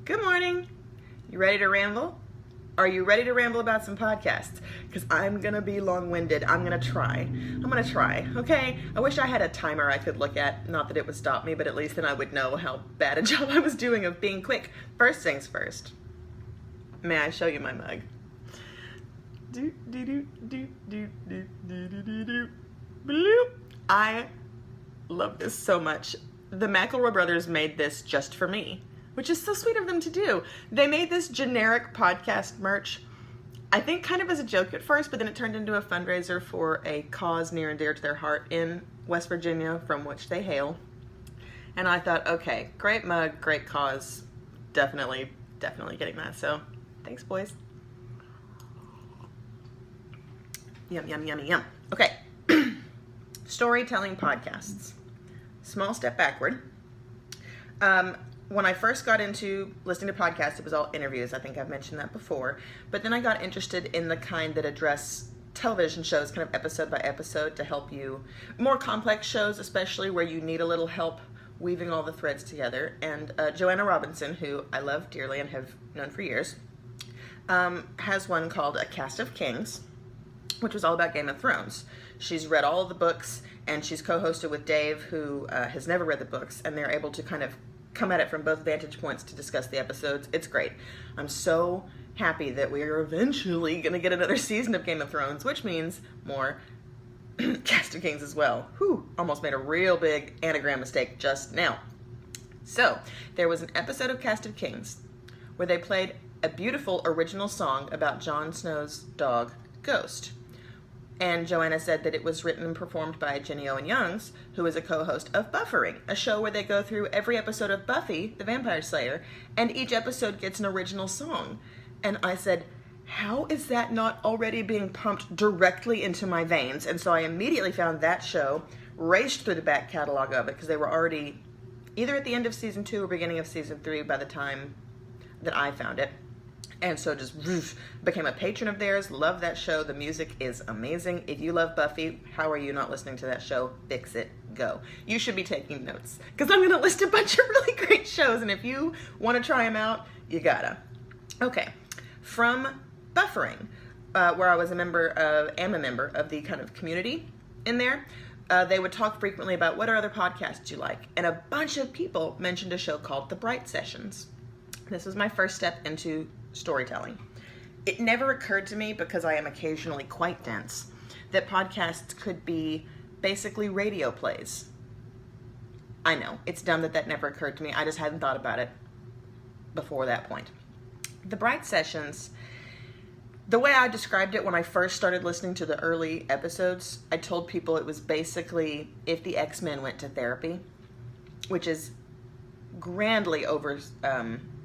Good morning. You ready to ramble? Are you ready to ramble about some podcasts? Because I'm going to be long-winded. I'm going to try, okay? I wish I had a timer I could look at. Not that it would stop me, but at least then I would know how bad a job I was doing of being quick. First things first. May I show you my mug? I love this so much. The McElroy brothers made this just for me, which is so sweet of them to do. They made this generic podcast merch, I think kind of as a joke at first, but then it turned into a fundraiser for a cause near and dear to their heart in West Virginia, from which they hail. And I thought, okay, great mug, great cause, definitely getting that. So thanks, boys. Yum, yum, yummy, yum. Okay. Storytelling podcasts. Small step backward. When I first got into listening to podcasts, it was all interviews. I think I've mentioned that before. But then I got interested in the kind that address television shows kind of episode by episode to help you. More complex shows, especially where you need a little help weaving all the threads together. And Joanna Robinson, who I love dearly and have known for years, has one called A Cast of Kings, which was all about Game of Thrones. She's read all of the books, and she's co-hosted with Dave, who has never read the books, and they're able to kind of come at it from both vantage points to discuss the episodes. It's great. I'm so happy that we are eventually going to get another season of Game of Thrones, which means more Cast of Kings as well. Whew, almost made a real big anagram mistake just now. So, there was an episode of Cast of Kings where they played a beautiful original song about Jon Snow's dog, Ghost. And Joanna said that it was written and performed by Jenny Owen Youngs, who is a co-host of Buffering, a show where they go through every episode of Buffy, the Vampire Slayer, and each episode gets an original song. And I said, how is that not already being pumped directly into my veins? And so I immediately found that show, raced through the back catalog of it, because they were already either at the end of season 2 or beginning of season 3 by the time that I found it. And so just became a patron of theirs. Love that show. The music is amazing. If you love Buffy, how are you not listening to that show? Fix it. Go. You should be taking notes, because I'm going to list a bunch of really great shows, and if you want to try them out, you gotta. Okay. From Buffering, where I was am a member of the kind of community in there, they would talk frequently about what are other podcasts you like. And a bunch of people mentioned a show called The Bright Sessions. This was my first step into storytelling. It never occurred to me, because I am occasionally quite dense, that podcasts could be basically radio plays. I know, it's dumb that never occurred to me. I just hadn't thought about it before that point. The Bright Sessions, the way I described it when I first started listening to the early episodes, I told people it was basically if the X-Men went to therapy, which is grandly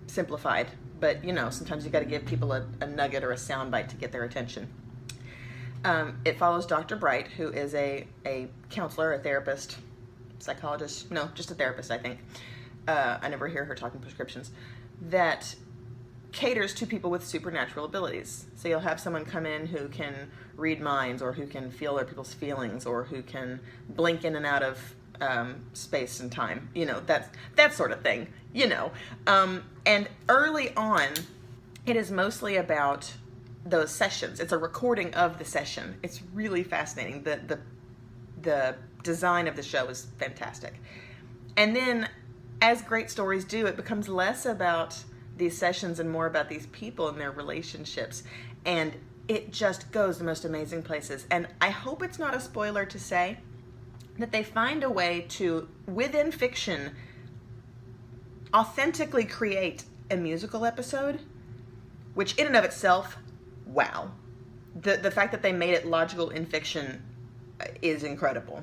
simplified. But, you know, sometimes you got to give people a nugget or a soundbite to get their attention. It follows Dr. Bright, who is a counselor, a therapist, psychologist. No, just a therapist, I think. I never hear her talking prescriptions. That caters to people with supernatural abilities. So you'll have someone come in who can read minds, or who can feel other people's feelings, or who can blink in and out of space and time, you know, that sort of thing, you know. And early on, it is mostly about those sessions. It's a recording of the session. It's really fascinating. The design of the show is fantastic. And then, as great stories do, it becomes less about these sessions and more about these people and their relationships. And it just goes the most amazing places. And I hope it's not a spoiler to say that they find a way to, within fiction, authentically create a musical episode, which in and of itself, wow. The fact that they made it logical in fiction is incredible.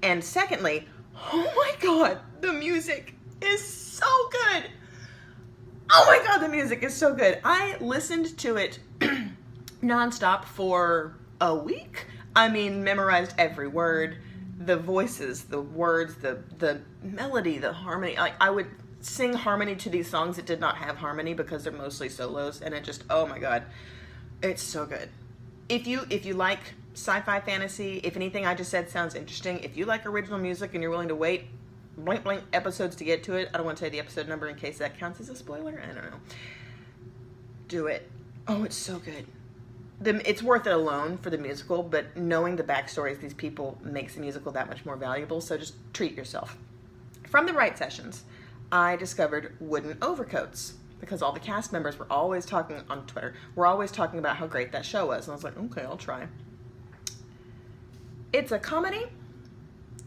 And secondly, oh my God, the music is so good. Oh my God, the music is so good. I listened to it nonstop for a week. I mean, memorized every word. The voices, the words, the melody, the harmony. I would sing harmony to these songs that did not have harmony, because they're mostly solos, and it just, oh my God, it's so good. If you like sci-fi fantasy, if anything I just said sounds interesting, if you like original music and you're willing to wait, blank blank episodes to get to it. I don't want to tell you the episode number in case that counts as a spoiler. I don't know. Do it. Oh, it's so good. It's worth it alone for the musical, but knowing the backstories of these people makes the musical that much more valuable, so just treat yourself. From the write sessions, I discovered Wooden Overcoats, because all the cast members were always talking on Twitter, were always talking about how great that show was, and I was like, okay, I'll try. It's a comedy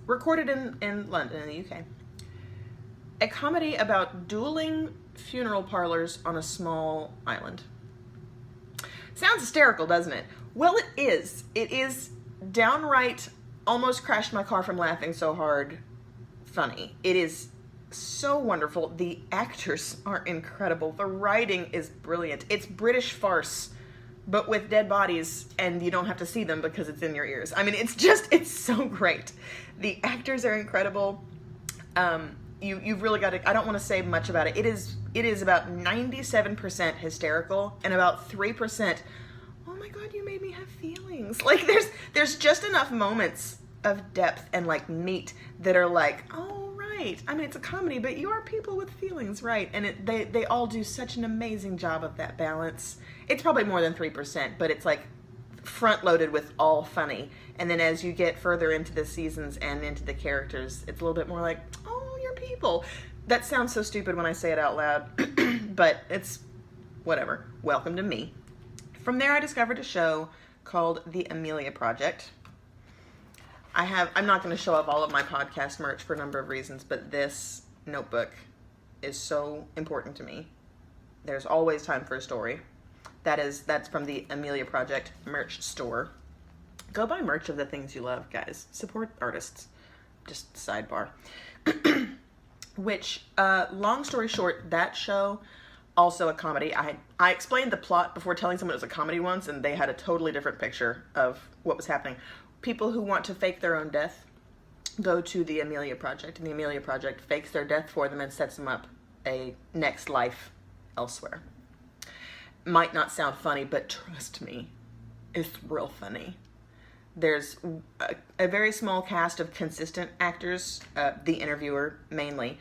recorded in London, in the UK. A comedy about dueling funeral parlors on a small island. Sounds hysterical, doesn't it? Well, it is. It is downright, almost crashed my car from laughing so hard, funny. It is so wonderful. The actors are incredible. The writing is brilliant. It's British farce, but with dead bodies, and you don't have to see them because it's in your ears. I mean, it's so great. The actors are incredible. You've really got to, I don't want to say much about it. It is about 97% hysterical and about 3%, oh my God, you made me have feelings. Like there's just enough moments of depth and like meat that are like, oh right. I mean, it's a comedy, but you are people with feelings, right? And they all do such an amazing job of that balance. It's probably more than 3%, but it's like front loaded with all funny. And then as you get further into the seasons and into the characters, it's a little bit more like, oh, you're people. That sounds so stupid when I say it out loud, but it's whatever. Welcome to me. From there, I discovered a show called The Amelia Project. I'm not going to show off all of my podcast merch for a number of reasons, but this notebook is so important to me. There's always time for a story. That's from the Amelia Project merch store. Go buy merch of the things you love, guys. Support artists. Just sidebar. Which, long story short, that show, also a comedy. I explained the plot before telling someone it was a comedy once, and they had a totally different picture of what was happening. People who want to fake their own death go to the Amelia Project, and the Amelia Project fakes their death for them and sets them up a next life elsewhere. Might not sound funny, but trust me, it's real funny. There's a very small cast of consistent actors, the interviewer mainly,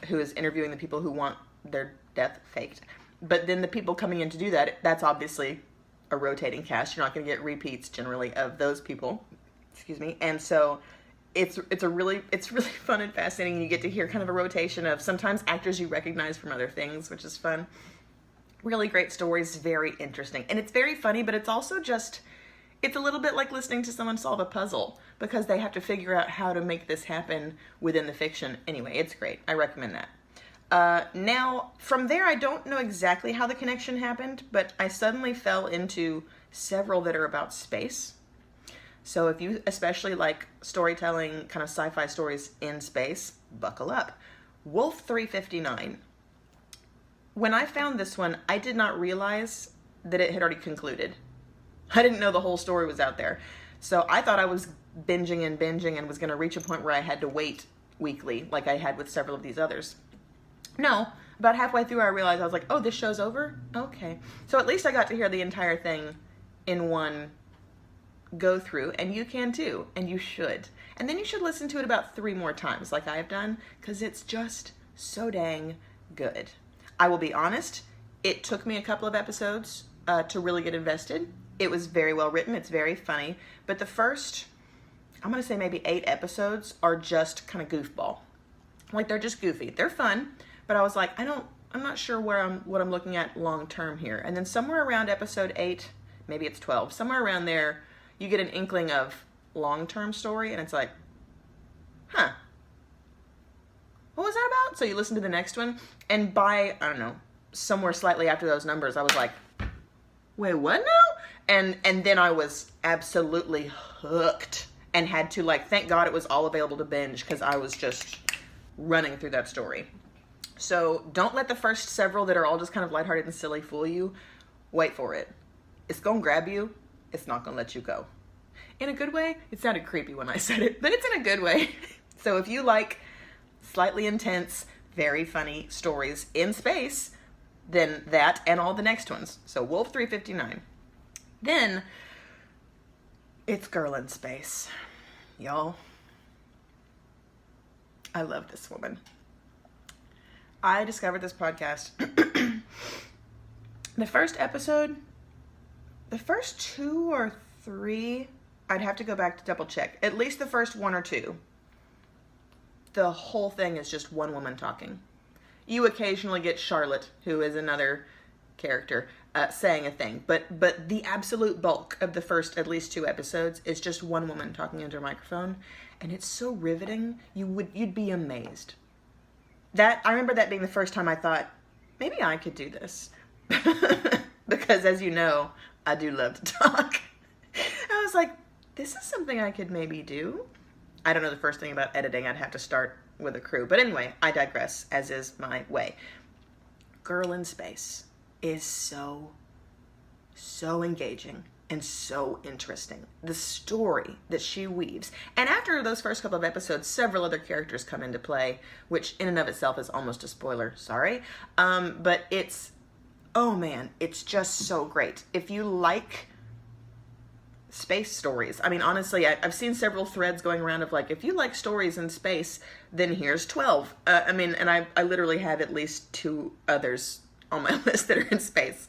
who is interviewing the people who want their death faked. But then the people coming in to do that, that's obviously a rotating cast. You're not going to get repeats generally of those people. Excuse me. And so it's really fun and fascinating. You get to hear kind of a rotation of sometimes actors you recognize from other things, which is fun. Really great stories, very interesting. And it's very funny, but it's also just, it's a little bit like listening to someone solve a puzzle because they have to figure out how to make this happen within the fiction. Anyway, it's great. I recommend that. Now, from there, I don't know exactly how the connection happened, but I suddenly fell into several that are about space. So if you especially like storytelling, kind of sci-fi stories in space, buckle up. Wolf 359. When I found this one, I did not realize that it had already concluded. I didn't know the whole story was out there. So I thought I was binging and was going to reach a point where I had to wait weekly, like I had with several of these others. No, about halfway through I realized, I was like, oh, this show's over? Okay. So at least I got to hear the entire thing in one go through, and you can too, and you should. And then you should listen to it about 3 more times, like I have done, because it's just so dang good. I will be honest, it took me a couple of episodes to really get invested. It was very well written, it's very funny, but the first, I'm going to say maybe 8 episodes are just kind of goofball. Like, they're just goofy. They're fun, but I was like, I'm not sure what I'm looking at long term here. And then somewhere around episode 8, maybe it's 12, somewhere around there, you get an inkling of long-term story, and it's like, huh, what was that about? So you listen to the next one, and by, I don't know, somewhere slightly after those numbers, I was like, wait, what now? And then I was absolutely hooked and had to, like, thank God it was all available to binge, because I was just running through that story. So don't let the first several that are all just kind of lighthearted and silly fool you. Wait for it. It's going to grab you. It's not going to let you go. In a good way. It sounded creepy when I said it, but it's in a good way. So if you like slightly intense, very funny stories in space, then that and all the next ones. So Wolf 359. Then it's Girl in Space. Y'all. I love this woman. I discovered this podcast. The first episode, the first 2 or 3, I'd have to go back to double check. At least the first 1 or 2. The whole thing is just one woman talking. You occasionally get Charlotte, who is another character, saying a thing. But the absolute bulk of the first at least 2 episodes is just one woman talking into a microphone. And it's so riveting, you'd be amazed. I remember that being the first time I thought, maybe I could do this. Because as you know, I do love to talk. I was like, this is something I could maybe do. I don't know the first thing about editing. I'd have to start with a crew. But anyway, I digress, as is my way. Girl in Space is so engaging and so interesting. The story that she weaves. And after those first couple of episodes, several other characters come into play, which in and of itself is almost a spoiler. Sorry. But it's, oh man, it's just so great. If you like space stories. I mean, honestly, I've seen several threads going around of like, if you like stories in space, then here's 12. And I literally have at least 2 others on my list that are in space.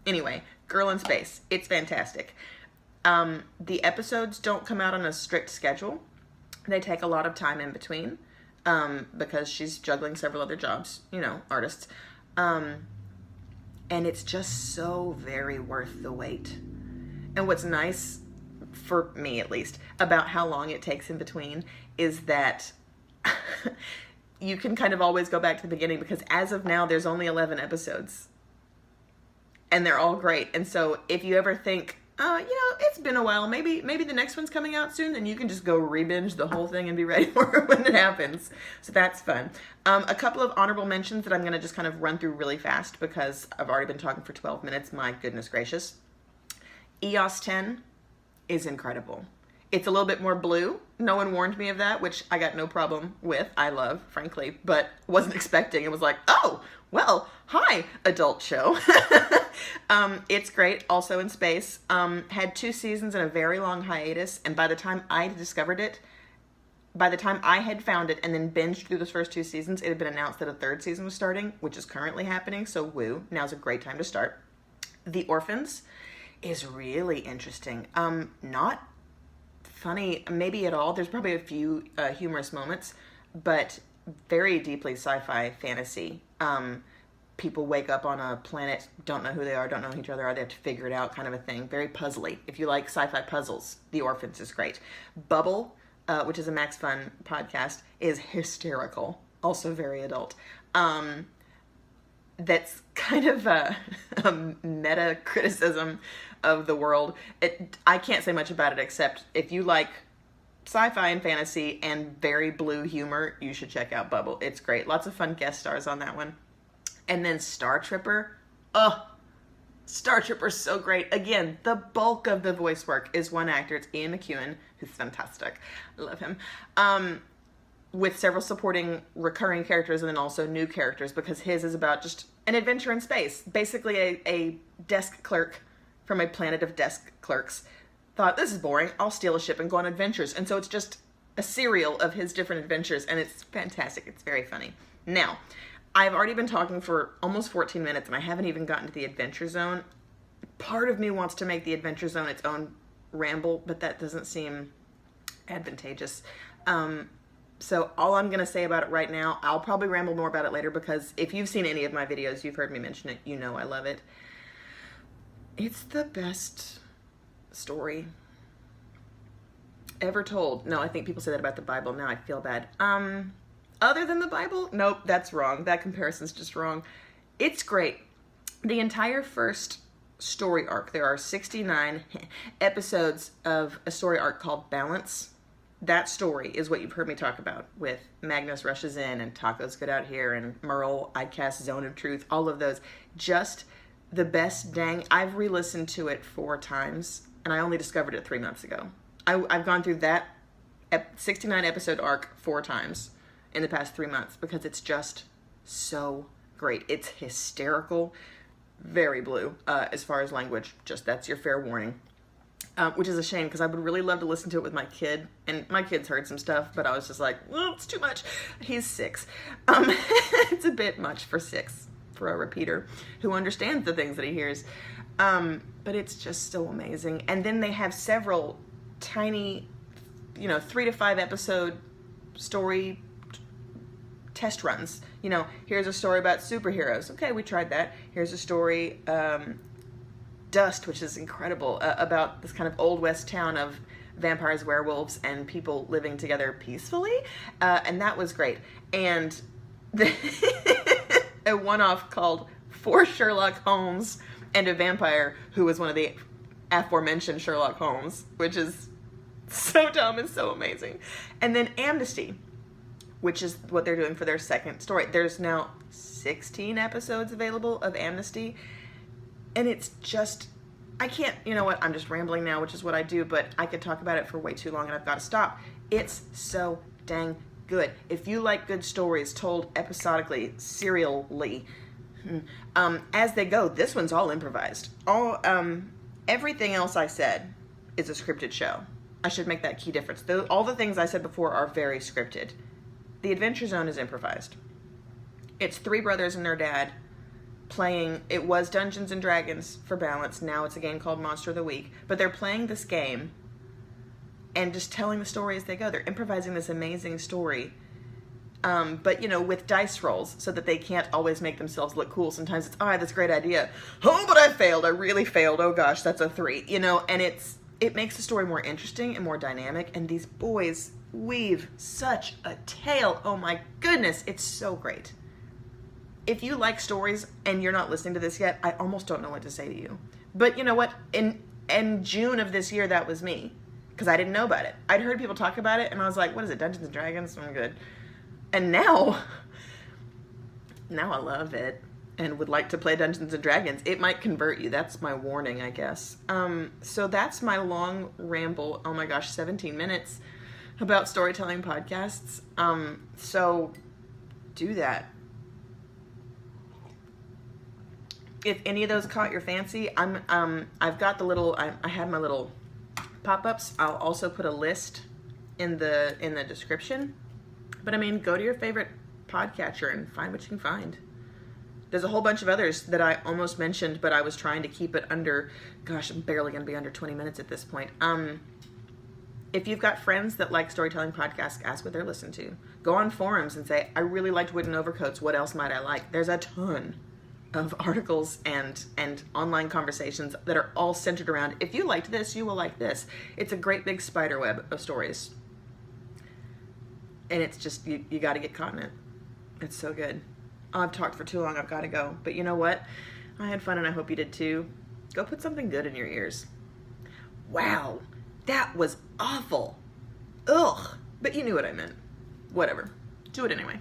Anyway, Girl in Space. It's fantastic. The episodes don't come out on a strict schedule. They take a lot of time in between because she's juggling several other jobs, artists. And it's just so very worth the wait. And what's nice, for me at least, about how long it takes in between is that you can kind of always go back to the beginning because as of now, there's only 11 episodes. And they're all great. And so if you ever think, it's been a while, maybe the next one's coming out soon, then you can just go re-binge the whole thing and be ready for it when it happens. So that's fun. A couple of honorable mentions that I'm going to just kind of run through really fast because I've already been talking for 12 minutes. My goodness gracious. EOS 10 is incredible. It's a little bit more blue. No one warned me of that, which I got no problem with. I love, frankly, but wasn't expecting. It was like, oh, well, hi, adult show. It's great. Also in space. Had 2 seasons and a very long hiatus. And by the time I discovered it, by the time I had found it and then binged through those first 2 seasons, it had been announced that a 3rd season was starting, which is currently happening. So woo, now's a great time to start. The Orphans is really interesting. Not funny, maybe at all. There's probably a few humorous moments, but very deeply sci-fi fantasy. People wake up on a planet, don't know who they are, don't know who each other are, they have to figure it out, kind of a thing. Very puzzly. If you like sci-fi puzzles, The Orphans is great. Bubble, which is a Max Fun podcast, is hysterical. Also very adult. That's kind of a meta criticism of the world. I can't say much about it except if you like sci-fi and fantasy and very blue humor, you should check out Bubble. It's great. Lots of fun guest stars on that one. And then Star Tripper. Star Tripper's so great. Again, the bulk of the voice work is one actor. It's Ian McEwan, who's fantastic. I love him. With several supporting recurring characters and then also new characters because his is about just an adventure in space. Basically a desk clerk from a planet of desk clerks thought, this is boring, I'll steal a ship and go on adventures. And so it's just a serial of his different adventures and it's fantastic. It's very funny. Now, I've already been talking for almost 14 minutes and I haven't even gotten to the Adventure Zone. Part of me wants to make the Adventure Zone its own ramble, but that doesn't seem advantageous. So all I'm going to say about it right now, I'll probably ramble more about it later because if you've seen any of my videos, you've heard me mention it, you know I love it. It's the best story ever told. No, I think people say that about the Bible. Now I feel bad. Other than the Bible? Nope, that's wrong. That comparison's just wrong. It's great. The entire first story arc, there are 69 episodes of a story arc called Balance. That story is what you've heard me talk about with Magnus Rushes In and Tacos Good Out Here and Merle, I'd cast Zone of Truth, all of those. Just the best dang. I've re-listened to it 4 times and I only discovered it 3 months ago. I've gone through that 69 episode arc 4 times in the past 3 months because it's just so great. It's hysterical, very blue as far as language. Just that's your fair warning. which is a shame because I would really love to listen to it with my kid. And my kid's heard some stuff, but I was just like, well, it's too much. He's 6. It's a bit much for 6, for a repeater who understands the things that he hears. But it's just so amazing. And then they have several tiny, 3 to 5 episode story test runs. Here's a story about superheroes. Okay, we tried that. Here's a story, Dust, which is incredible, about this kind of Old West town of vampires, werewolves, and people living together peacefully. And that was great. And a one-off called For Sherlock Holmes and a Vampire, who was one of the aforementioned Sherlock Holmes, which is so dumb and so amazing. And then Amnesty, which is what they're doing for their second story. There's now 16 episodes available of Amnesty. And it's just, I can't, I'm just rambling now, which is what I do, but I could talk about it for way too long and I've got to stop. It's so dang good. If you like good stories told episodically, serially, as they go, this one's all improvised. Everything else I said is a scripted show. I should make that key difference. All the things I said before are very scripted. The Adventure Zone is improvised. It's 3 brothers and their dad playing, it was Dungeons and Dragons for balance, now it's a game called Monster of the Week, but they're playing this game and just telling the story as they go. They're improvising this amazing story, but with dice rolls so that they can't always make themselves look cool. Sometimes it's, I had this great idea, but I failed, I really failed, oh gosh, that's a 3, and it makes the story more interesting and more dynamic, and these boys weave such a tale, oh my goodness, it's so great. If you like stories and you're not listening to this yet, I almost don't know what to say to you. But you know what? In June of this year, that was me. Because I didn't know about it. I'd heard people talk about it, and I was like, what is it, Dungeons and Dragons? I'm good. And now I love it and would like to play Dungeons and Dragons. It might convert you. That's my warning, I guess. So that's my long ramble. Oh my gosh, 17 minutes about storytelling podcasts. So do that. If any of those caught your fancy, I've got the little, I had my little pop-ups. I'll also put a list in the description. But go to your favorite podcatcher and find what you can find. There's a whole bunch of others that I almost mentioned, but I was trying to keep it under, gosh, I'm barely going to be under 20 minutes at this point. If you've got friends that like storytelling podcasts, ask what they're listening to. Go on forums and say, I really liked Wooden Overcoats. What else might I like? There's a ton of articles and online conversations that are all centered around, if you liked this, you will like this. It's a great big spider web of stories. And it's just, you got to get caught in it. It's so good. Oh, I've talked for too long. I've got to go. But you know what? I had fun and I hope you did too. Go put something good in your ears. Wow, that was awful. Ugh. But you knew what I meant. Whatever. Do it anyway.